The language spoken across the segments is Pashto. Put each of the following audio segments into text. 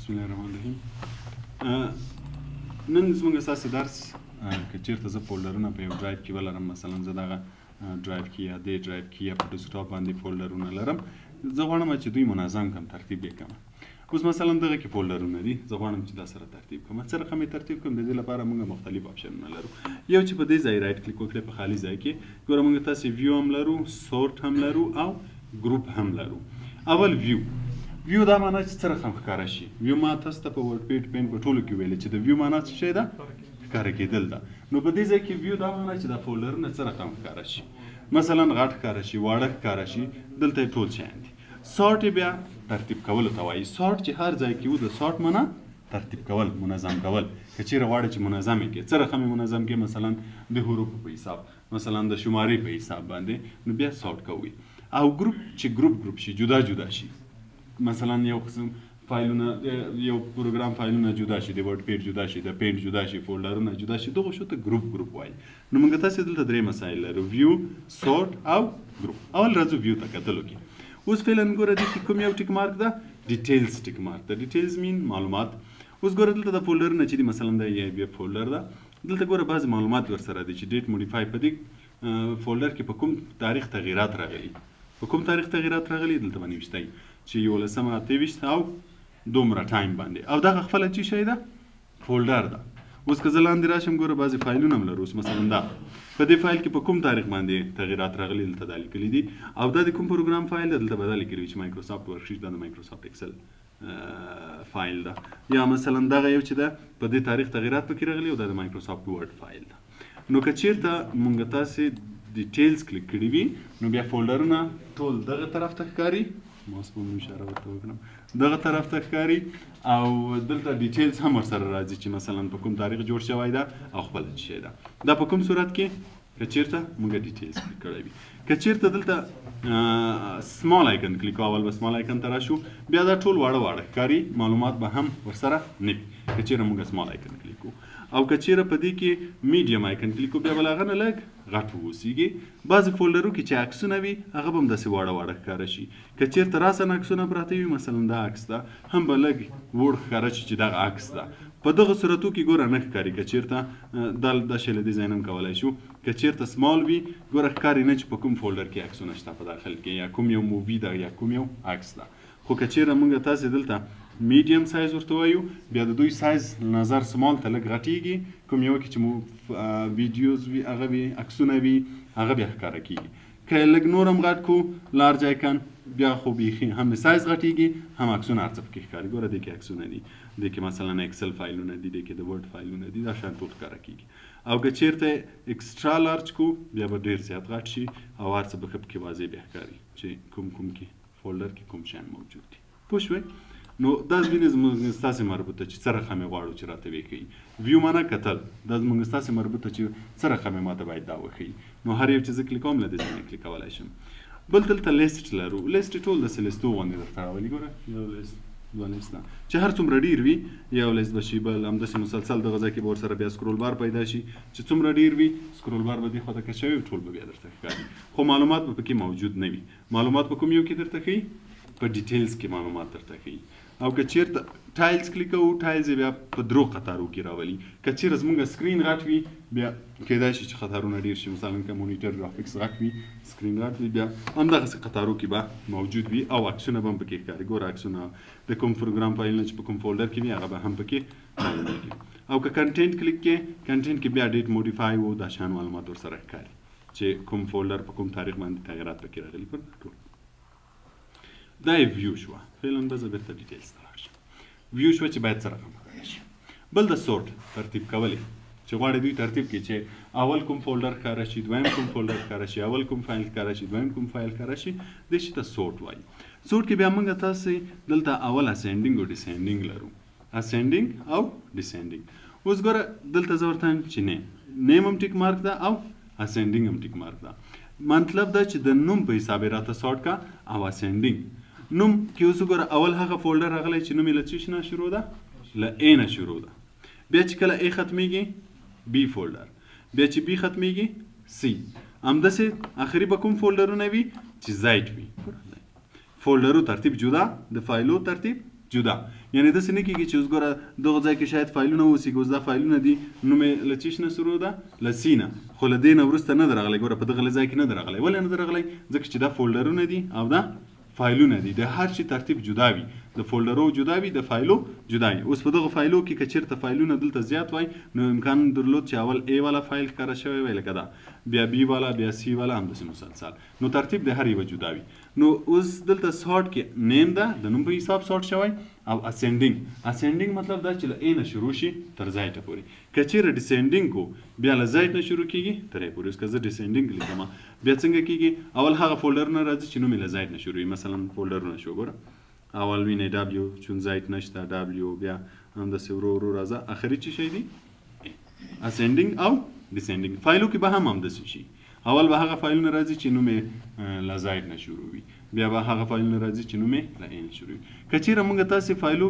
بسم الله الرحمن الرحیم. نن زموږ اساسي درس که چیرته زه فولډرونه په یو ډرایو کې ولرم، مثلا زه دغه ډرایو کې یا دې ډرایو کې یا په ډیسکټاپ باندې فولډرونه لرم، زه غواړم چې دوی منظم کړم، ترتیب یې کړم. اوس مثلا دغه کې فولډرونه دي، زه غواړم چې دا سره ترتیب کړم. څه رقم یې ترتیب کړم؟ د دې لپاره موږ مختلف آپشنونه لرو. یو چې په دې ځای رایټ کلیک وکړئ په خالي ځای کې، ګوره موږ تاسې ویو هم لرو، سورټ هم لرو او ګروپ هم لرو. اول ویو دا معنا چې څه رقم ښکاره شي. ویو ما تاسو ته په ورډ پیډ پین په ټولو کې ویلې چې د ویو معنا څه شی ده؟ ښکاره کېدل ده. نو په دې ځای کې ویو دا معنا چې دا فولډرونه څه رقم ښکاره شي، مثلا غټ ښکاره شي، واړه ښکاره شي، دلته یې ټول شیان دي. سارټ یې بیا ترتیب کولو ته وایي. سارټ چې هر ځای کې و، د سارټ معنا ترتیب کول، منظم کول. که چیرې غواړئ چې منظم یې کړې، څه رقم یې منظم کړې، مثلا د حروفو په حساب، مثلا د شمارې په حساب باندې، نو بیا سارټ کوئ. او ګروپ چې ګروپ شي، جدا جدا شي، مثلا یو قسم فایلونه، یو پروګرام فایلونه جدا شي، د ورډ پیډ جدا شي، د پینټ جدا شي، فولډرونه جدا شي، دغه شو ته ګروپ وایي. نو موږ تاسې دلته درې مسایل لرو: ویو، سورټ او ګروپ. اول راځو ویو ته کتلو کې. اوس فعلا ګوره دې کې کوم یو ټیک مارک ده؟ ډیټیلز ټیک مارک ده. ډیټیلز مین معلومات. اوس ګوره دلته د فولډرونه چې دي، مثلا د ای بی فولډر ده، دلته ګوره بعضې معلومات ورسره دي چې ډیټ موډیفای، په دې فولډر کې په کوم تاریخ تغییرات راغلي، په کوم تاریخ تغییرات راغلي دلته به نوشتی چې 11 او دومره ټایم باندې، او دغه خپله چې شی ده فولډر ده. اوس که زه لاندې راشم، ګوره بعضې فایلونه هم لرو. اوس مثلا دا په دې فایل کې په کوم تاریخ باندې تغییرات راغلي دلته دا لیکلي دي، او دا د کوم پروګرام فایل ده دلته به دا لیکلي وي چې مایکروسافټ ورکشیټ دا د مایکروسافټ ایکسل فایل ده. یا مثلا دغه یو چې ده په دې تاریخ تغییرات پکې راغلي او دا د مایکروسافټ ورډ فایل ده. نو که چیرته موږ تاسې ډیټیلز کلیک کړي وي، نو بیا فولډرونه ټول دغه طرف ته ښکاري، ماوس په اشاره ورته وکړم، دغه طرف ته ښکاري، او دلته ډیټیلز هم ورسره راځي چې مثلا په کوم تاریخ جوړ شوی ده او خپله څه شی ده. دا په کوم صورت کې که چیرته موږ ډیټیلز کلیک کړی وي. که چیرته دلته سمال آیکن کلیک کوو، اول به سمال آیکن ته راشو، بیا دا ټول واړه ښکاري، معلومات به هم ورسره نه وي که چیرې موږ سمال آیکن کلیک کوو. او که چیرې په دې کې میډیم آیکن کلیک کوو، بیا به له هغه نه لږ غټ واوسیږي. بعضې فولډرو کې چې عکسونه وي، هغه به هم داسې واړه ښکاره شي. که چیرته راسن عکسونه پراته وي، مثلا دا عکس ده، هم به لږ وړ ښکاره شي چې دغه عکس ده. په دغه صورتو کې ګوره نه ښکاري. که چیرته دا شی له دې ځای نه هم کولی شو. که چیرته سمال وي، ګوره ښکاري نه چې په کوم فولډر کې عکسونه شته په داخل کې، یا کوم یو مووي ده یا کوم یو عکس ده. خو که چیرې موږ تاسې دلته میډیم سایز ورته وایو، بیا د دوی سایز نظر سمال ته لږ غټیږي. کوم یو کې چې مو ویډیوز وي، هغه وي، عکسونه وي، هغه بیا ښکاره کېږي. که لږ نور هم غټ کړو، لارج آیکن، بیا خو بیخي هم سایز غټیږي، هم عکسونه هر څه پکې ښکاري. ګوره دې کې عکسونه دي، دې کې مثلا ایکسل فایلونه دي، دې کې د ورډ فایلونه دي، دا شیان ټول ښکاره کېږي. او که چیرته ایکسټرا لارج کړو، بیا به ډېر زیات غټ شي او هر څه به ښه پکې واضح بیا ښکاري چې کوم کې فولډر کې کوم شیان موجود دي. پوه شوئ؟ نو دا زموږ ستاسې مربوطه چې څه رقم یې غواړو چې راته وښیي. ویو معنا کتل، دا زموږ ستاسې مربوطه چې څه رقم یې ماته باید دا وښیي. نو هر یو چې زه کلیک کوم، له دې ځای نه کلیک کولی شم. بل دلته لیست لرو. لیست ټول داسې لیستو غوندې درته راولي. ګوره یو لیست، دوه لیسته، چې هر څومره ډېر وي یو لیست به شي، بل همداسې مسلسل دغه ځای کې به ورسره بیا سکرول بار پیدا شي، چې څومره ډېر وي سکرول بار به دې خواته کش شوی، ټول به بیا درته ښکاري. خو معلومات به پکې موجود نه وي. معلومات په کوم یو کې درته ښیي؟ په ډیټیلز کې معلومات درته ښیي. او که چیرته ټایلز کلیک کوو، ټایلز یې بیا په درو قطارو کې راولي. که چیرې زموږ سکرین غټ وي، بیا کیدای شي چې قطارونه ډېر شي، مثلا که مونیټر ګرافیکس غټ وي، سکرین غټ وي، بیا همدغسې قطارو کې به موجود وي، او عکسونه به هم پکې ښکاري. ګوره عکسونه د کوم پروګرام فایلونه چې په کوم فولډر کې وي، هغه به هم پکې معلومېږي. او که کنټینټ کلیک کې، کنټینټ کې بیا ډیټ موډیفای و، دا شیان معلومات ورسره ښکاري چې کوم فولډر په کوم تاریخ باندې تغییرات پکې راغلي. ټول دا یې ویو شوه. فعلا به زه بېرته ډیټیلز ته راشم. ویو شوه چې باید څه رقم ښکاره شي. بل د سورټ ترتیب کول چې غواړي دوی ترتیب کړي چې اول کوم فولډر ښکاره شي، دویم کوم فولډر ښکاره شي، اول کوم فایل ښکاره شي، دویم کوم فایل ښکاره شي، دې شي ته سورټ وایي. سورټ کې بیا موږ تاسې دلته اول اسینډینګ او ډسینډینګ لرو. اسینډینګ او ډسینډینګ. اوس ګوره دلته زه ورته وایم چې نیم هم ټیک مارک ده او اسینډینګ هم ټیک مارک ده. مطلب دا چې د نوم په حساب یې راته سورټ کا او اسینډینګ. نوم کې اوس وګوره اول هغه فولډر راغلی چې نوم یې له څه نه شروع ده؟ له ا نه شروع ده. بیا چې کله ا ختمیږي، بی فولډر، بیا چې بی ختمیږي، سی. همداسې آخري به کوم فولډرونه وي چې زیډ وي. فولډرو ترتیب جدا، د فایلو ترتیب جدا یعنی داسې نه کېږي چې اوس ګوره دغه ځای کې شاید فایلونه اوسي اوس دا فایلونه دي نوم یې له څه نه شروع ده له سی نه خو له دې نه وروسته نه ده راغلی ګوره په دغه ځای کې نه ده راغلی ولې نه ده راغلی ځکه چې دا فولډرونه دي او دا فایلونه دي د هر شي ترتیب جدا وي د فولډرو جدا وي د فایلو جدا وي اوس په دغه فایلو کې که چېرته فایلونه دلته زیات وای نو امکان درلود چې اول A والا فایل ښکاره شوی وی لکه دا بیا B والا بیا C والا همداسې مسلسل نو ترتیب د هر یوه جدا وي نو اوس دلته سارټ کې نیم ده د نوم په حساب سارټ شوی او اسینډینګ مطلب دا چې له A نه شروع شي تر زایټه پورې که چېرې ډیسینډینګ کو بیا له زایټ نه شروع کېږي تر A پورې اوس که زه ډیسینډینګ لیکم بیا څنګه کېږي اول هغه فولډرونه راځي چې نوم یې له زایټ نه شروع وي مثلا فولډرونه شو ګوره اول ویني W چون زایت نشته W بیا همداسې ورو ورو راځه اخري څه شی دی اسینډینګ او ډیسینډینګ فایلو کې به هم همداسې شي اول به هغه فایلونه راځي چې نوم یې له زایت نه شروع وي بیا به هغه فایلونه راځي چې نوم یې له A نه شروع وي که چېرې موږ تاسې فایلو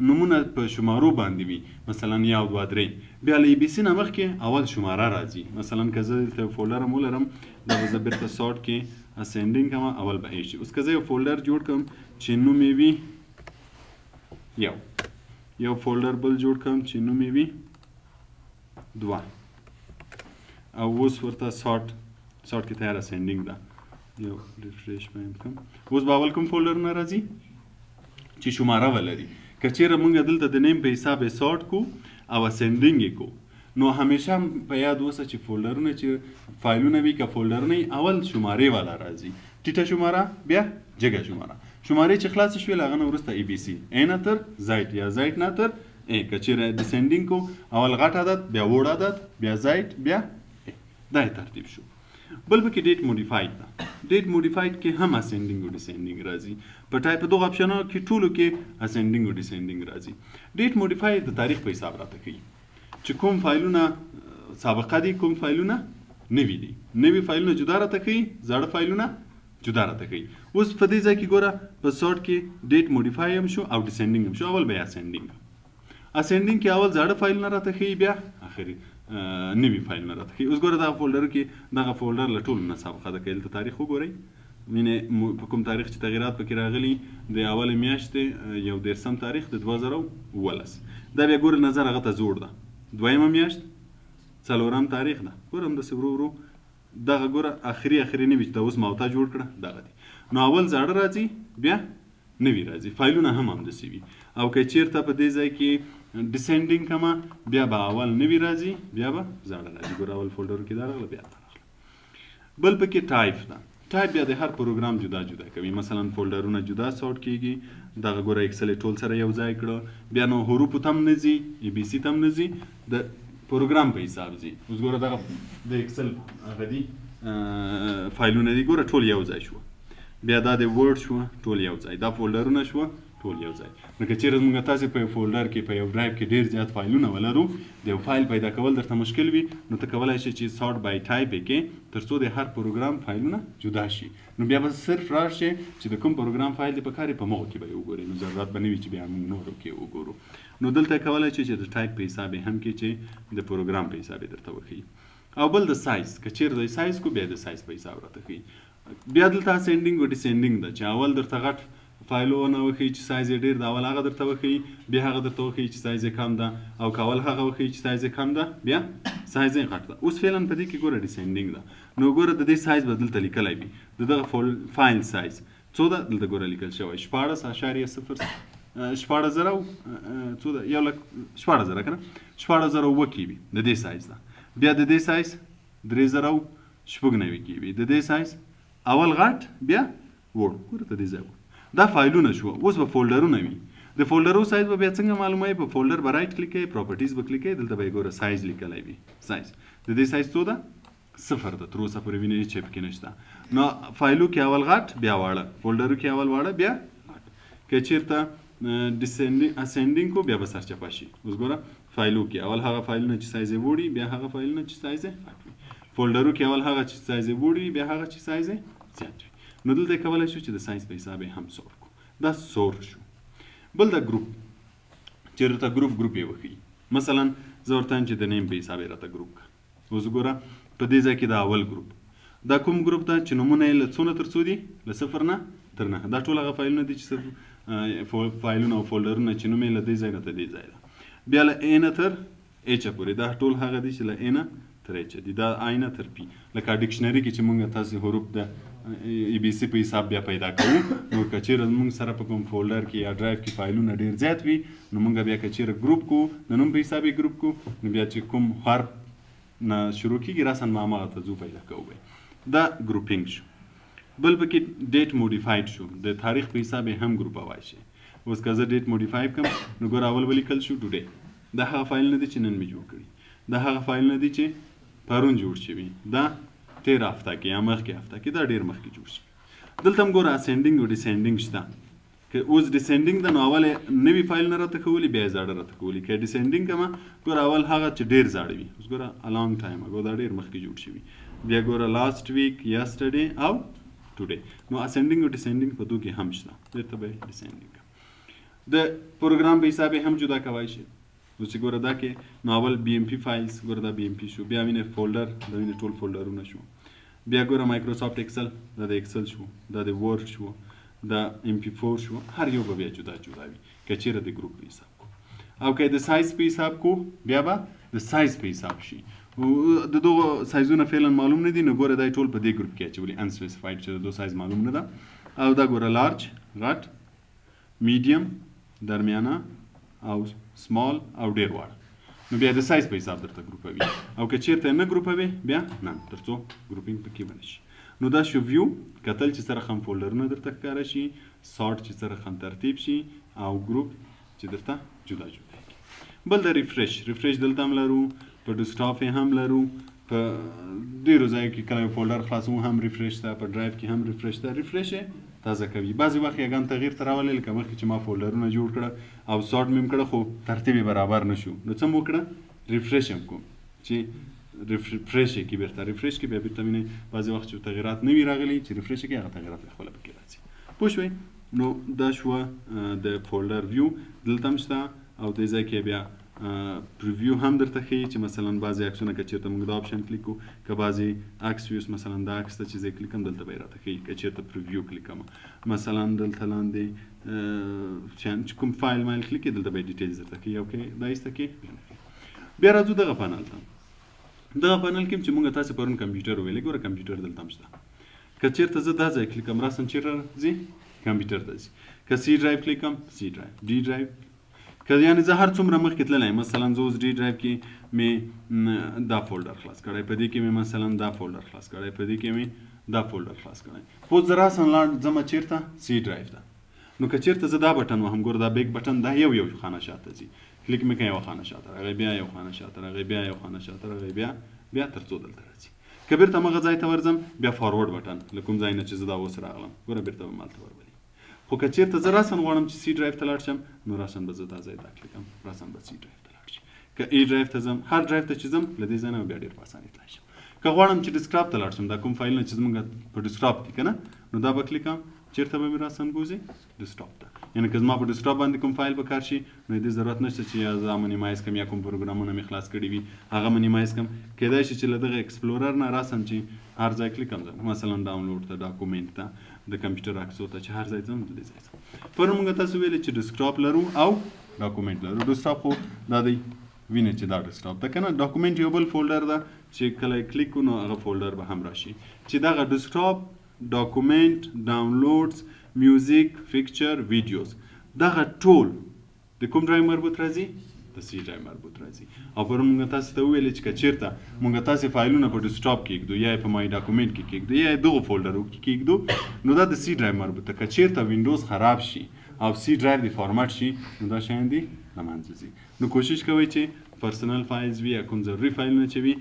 نومونه په شمارو باندې وي مثلا 1 2 3 بیا له ABC نه مخکې اول شماره راځي مثلا که زه دلته فولډر هم ولرم دا به زه بېرته سارټ کې اسینډینګ کوم اول به A شي اوس که زه یو فولډر جوړ کړم چې نوم یې وي یو فولډر بل جوړ کړم چې نوم یې وي 2 او اوس ورته سارټ کې تیار اسینډینګ ده یو ریفریش به یې کوم اوس به اول کوم فولډرونه راځي چې شماره ولري که چېرې موږ دلته د نیم په حساب یې سارټ کو او اسینډینګ یې کو نو همیشه په یاد اوسه چې فولډرونه چې فایلونه وي که فولډرونه اول شمارې والا راځي ټیټه شماره بیا جګه شماره شمارې چې خلاصې شوې له هغه نه وروسته ABC A نه تر زایټ یا زایټ نه تر A که چېرې ډیسینډینګ کو اول غټ عدد بیا وړ عدد بیا زایټ بیا A دا یې ترتیب شو بل پکې ډیټ موډیفاید ده ډیټ موډیفاید کې هم اسینډینګ او ډیسینډینګ راځي په ټایپ دغه اپشنونو کې ټولو کې اسینډینګ او ډیسینډینګ راځي ډیټ موډیفاید د تاریخ په حساب راته کوي چې کوم فایلونه سابقه دي کوم فایلونه نوي دي نوي فایلونه جدا راته کوي زاړه فایلونه جدا راته کوي اوس په دې ځای کې ګوره په سارټ کې ډیټ موډیفای هم شو او ډیسینډینګ هم شو اول بیا اسینډینګ کې اول زاړه فایلونه راته ښیي بیا اخري نوي فایلونه راته ښیي اوس ګوره دغه فولډر کې دغه فولډر له ټولو نه سابقه ده که دلته تاریخ وګورئ مینې په کوم تاریخ چې تغیرات پکې راغلي د اول میاشتې 11 تاریخ د 2019 دا بیا ګوره نظر هغه ته زوړ ده دویمه میاشت 4 تاریخ ده ګوره همداسې ورو ورو دغه ګوره اخري نوي چې دا اوس ماوته جوړ کړه دغه دي نو اول زاړه راځي بیا نوي راځي فایلونه هم همداسې وي او که چېرته په دې ځای کې ډیسینډینګ کومه بیا به اول نوي راځي بیا به زاړه راځي ګوره اول فولډر کې دا راغله بیا دا راغله بل پکې ټایپ ده ټایپ بیا د هر پروګرام جدا جدا کوي مثلا فولډرونه جدا سارټ کېږي دغه ګوره ایکسل ټول سره یو ځای کړه بیا نو حروفو ته هم نه ځي ABC ته هم نه ځي د پروګرام په حساب ځي اوس ګوره دغه د ایکسل هغه دي فایلونه دي ګوره ټول یو ځای شو بیا دا د ورډ شو ټول یو ځای دا فولډرونه شو ټول یو ځای نو که چېرې موږ تاسې په یو فولډر کې په یو ډرایو کې ډېر زیات فایلونه ولرو د یو فایل پیدا کول درته مشکل وي نو ته کولی شې چې سارټ بای ټایپ یې کې تر څو د هر پروګرام فایلونه جدا شي نو بیا به صرف راشې چې د کوم پروګرام فایل دی پکار په مغو کې به یې وګورئ نو ضرورت به نه وي چې بیا موږ نورو کې وګورو نو دلته کولی شې چې د ټایپ په حساب هم کې چې د پروګرام په حساب درته وښیي او بل د سایز که چېرې د سایز کو بیا د سایز په حساب راته ښیي بیا دلته اسینډینګ او ډیسینډینګ ده چې اول درته غټ فایلونه وښیي چې سایز یې ډېر ده اول هغه درته وښیي بیا هغه درته وښیي چې سایز یې کم ده او که اول هغه وښیي چې سایز یې کم ده بیا سایز یې غټ ده اوس فعلا په دې کې ګوره ډیسینډینګ ده نو ګوره د دې سایز به دلته لیکلی وي د دغه فایل سایز څو ده دلته ګوره لیکل شوی 14.0 څو ده 1,14,000 که نه 14,000 کې وي د دې سایز ده بیا د دې سایز 3,096 کې وي د دې سایز اول غټ بیا وړ ګوره ته دې ځای وړ دا فایلونه شو اوس به فولډرونه وي د فولډرو سایز به بیا څنګه معلوموي په فولډر به رایټ کلیک کوئ پراپرټیز به کلیک کوئ دلته به یې ګوره سایز لیکلی وي سایز د دې سایز څو ده 0 ده تر اوسه پورې وینئ چې پکې نشته نو فایلو کې اول غټ بیا واړه فولډرو کې اول واړه بیا غټ که چېرته اسینډینګ کو بیا به سرچپه شي اوس ګوره فایلو کې اول هغه فایلونه چې سایز یې وړي بیا هغه فایلونه چې سایز یې غټ وي فولډرو کې اول هغه چې سایز یې وړي بیا هغه چې سایز یې زیات وي نو دلته کولی شو چې د سایز په حساب یې هم سور کړو دا سور شو بل دا ګروپ چې راته ګروپ یې وښیي مثلا زه ورته وایم چې د نیم په حساب یې راته ګروپ کړه اوس ګوره په دې ځای کې دا اول ګروپ دا کوم ګروپ ده چې نومونه یې له څو نه تر څو دي له 0 نه تر 9 دا ټول هغه فایلونه دي چې صرف فایلونه او فولډرونه چې نوم یې له دې ځای نه تر دې ځای ده. بیا له A نه تر H پورې دا ټول هغه دي چې له A نه تر H دي. دا I نه تر P لکه ډکشنري کې چې موږ تاسې حروف د ABC په حساب بیا پیدا کوو. نو که چیرې موږ سره په کوم فولډر کې یا ډرایو کې فایلونه ډېر زیات وي نو موږ بیا که چیرې ګروپ کوو د نوم په حساب یې ګروپ کوو نو بیا چې کوم حرف نه شروع کېږي راسن ما هماغه ته ځو پیدا کوو. دا ګروپینګ شو. بل پکې ډیټ موډیفاید شو. د تاریخ په حساب یې هم ګروپوای شي. اوس که زه ډیټ موډیفای کړم نو ګوره اول به لیکل شو ټوډے. دا هغه فایل نه دی چې نن مې جوړ کړي. دا هغه فایل نه دی چې پرون جوړ شوي. دا 13 هفته کې یا مخکې هفته کې دا ډېر مخکې جوړ شي. دلته هم ګوره اسینډینګ او ډیسینډینګ شته. که اوس ډیسینډینګ ده نو اول نوي فایل نه راته کولي بیا یې زاړه راته کولي. که ډیسینډینګ کومه ګوره اول هغه چې ډېر زاړه وي. اوس ګوره ا لانګ ټایم اګو دا ډېر مخکې جوړ شوي. بیا ګوره لاست ویک یسټرډے او ټوډے. نو اسینډینګ او ډیسینډینګ په دوه کې هم شته. درته به ډیسینډینګ د پروګرام په حساب هم جدا کوای شي. اوس چې ګوره دا کې نو اول BMP فایلز ګوره دا BMP شو. بیا وینې فولډر دا وینې ټول فولډرونه شو. بیا ګوره مایکروسافټ ایکسل دا د ایکسل شو. دا د ورډ شو. دا MP4 شو. هر یو به بیا جدا جدا وي که چیرې د ګروپ په حساب کو. او که د سایز په حساب کو بیا به د سایز په حساب شي. د دغه سایزونه فعلا معلوم نه دي نو ګوره دا ټول په دې ګروپ کې اچولي انسپیسیفاید چې د دوه سایز معلوم نه ده. او دا ګوره لارج غټ میډیم درمیانه او سمال او ډیر واړه. نو بیا د سایز په حساب درته ګروپوي. او که چیرته نه ګروپوي بیا نه تر څو ګروپینګ پکې ونه شي. نو دا شو ویو کتل چې سره خم فولډرونه درته ښکاره شي. سارټ چې سره خم ترتیب شي او ګروپ چې درته جدا جدا کړي. بل د ریفریش دلته هم لرو. په ډیسکټاپ هم لرو. په ډیرو ځایو کې کله یو فولډر خلاصوو هم ریفریش ده. په ډرایو کې هم ریفریش ده. ریفریش یې تازه کوي. بعضې وخت یګان تغییر ته راولي لکه مخکې چې ما فولډرونه جوړ کړه او سارټ مې هم کړه خو ترتیب یې برابر نه شو نو څه مو وکړه ریفریش هم کوم چې ریفریش یې کړي بیرته. ریفریش کې بیا بیرته وینئ بعضې وخت چې تغییرات نه وي راغلي چې ریفریش یې کړي هغه تغییرات به خپله پکې راځي. پوه شوئ. نو دا شوه د فولډر ویو. دلته هم شته او دې ځای کې بیا پریویو هم درته ښیي چې مثلا بعضې عکسونه که چېرته موږ دا آپشن کلیک کړو که بعضې عکس وي اوس مثلا دا عکس ته چې زه یې کلیک کړم دلته به یې راته ښیي که چېرته پریویو کلیک کړم مثلا دلته لاندې چې کوم فایل مایل کلیک کړي دلته به یې ډیټیلز درته ښیي او که دا ایسته کړي بیا راځو دغه پانل ته. دغه پانل کې چې موږ تاسې پرون کمپیوټر ویلې ګوره کمپیوټر دلته هم شته. که چېرته زه دا ځای کلیک کړم راسم چېرته ځي کمپیوټر ته ځي. که C ډرایو کلیک کړم C ډرایو D ډرایو که یعنې زه هر څومره مخکې تللی مثلا زه اوس ډي ډرایو کې مې دا فولډر خلاص کړی په دې کې مې مثلا دا فولډر خلاص کړی په دې کې مې دا فولډر خلاص کړی. اوس زه راسم لاړ ځمه چېرته C ډرایو ته. نو که چېرته زه دا بټن وهم ګوره دا بیک بټن دا یو خانه شاته ځي. کلیک مې کړی یوه خانه شاته راغی بیا یو خانه شاته راغی بیا یو خانه شاته راغی بیا تر څو دلته راځي. که بیرته همغه ځای ته ورځم بیا فارورډ بټن له کوم ځای نه چې زه دا اوس راغلم ګوره بیرته به مالته ورولي. خو که چېرته زه راسن غواړم چې C ډرایو ته لاړ شم نو راسن به زه دا ځای دا کلیک کړم راسن به C ډرایو ته لاړ شي. که E ډرایو ته ځم هر ډرایو ته چې ځم له دې ځای نه بیا ډېر په اسانۍ تللی شم. که غواړم چې ډیسکټاپ ته لاړ شم دا کوم فایلونه چې زموږ په ډیسکټاپ دي که نه نو دا به کلیک کړم چېرته به مې راسن بوځي ډیسکټاپ ته. یعنې که زما په ډیسکټاپ باندې کوم فایل په کار شي نو د دې ضرورت نشته چې یا زه منیمایز کړم یا کوم پروګرامونه مې خلاص کړي وي هغه منیمایز کړم. کیدای شي چې له دغه ایکسپلورر نه راسم چې هر ځای کلیک کړم مثلا ډاونلوډ ته ډاکومنټ ته د کمپیوټر عکسو ته چې هر ځای ځم دلې ځای ځم. پرون موږ تاسو ویلې چې ډیسکټاپ لرو او ډاکومنټ لرو. ډیسکټاپ خو دا دی وینئ چې دا ډیسکټاپ ده که نه. ډاکومنټ یو بل فولډر ده چې کله یې کلیک کړو نو هغه فولډر به هم راشي چې دغه ډیسکټاپ ډاکومنټ ډاونلوډز میوزیک فکچر ویډیوز دغه ټول د کوم ډرایو مربوط راځي د C ډرایو مربوط راځي. او پرون موږ تاسو ته وویلې چې که چېرته موږ تاسې فایلونه په ډیسکټاپ کې کېږدو یا یې په مای ډاکومنټ کې کېږدو یا یې دغو فولډرو کې کېږدو نو دا د C ډرایو مربوط ده. که چېرته وینډوز خراب شي او C ډرایو دې فارمټ شي نو دا شیان دي له منځه ځي. نو کوشش کوئ چې پرسنل فایلز وي یا کوم ضروري فایلونه چې وي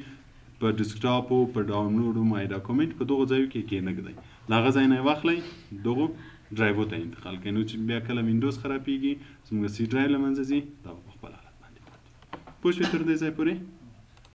په ډیسکټاپ او په ډاونلوډ او مای ډاکومنټ په دغو ځایو کې کېنږدئ. له هغه ځای نه یې واخلئ دغو ډرایو ته انتقال کړئ. نو چې بیا کله وینډوز خرابېږي زموږ C ډرایو له منځه ځي دا به په خپل حالت باندې پاتې. پوه شوې تر دې ځای پورې؟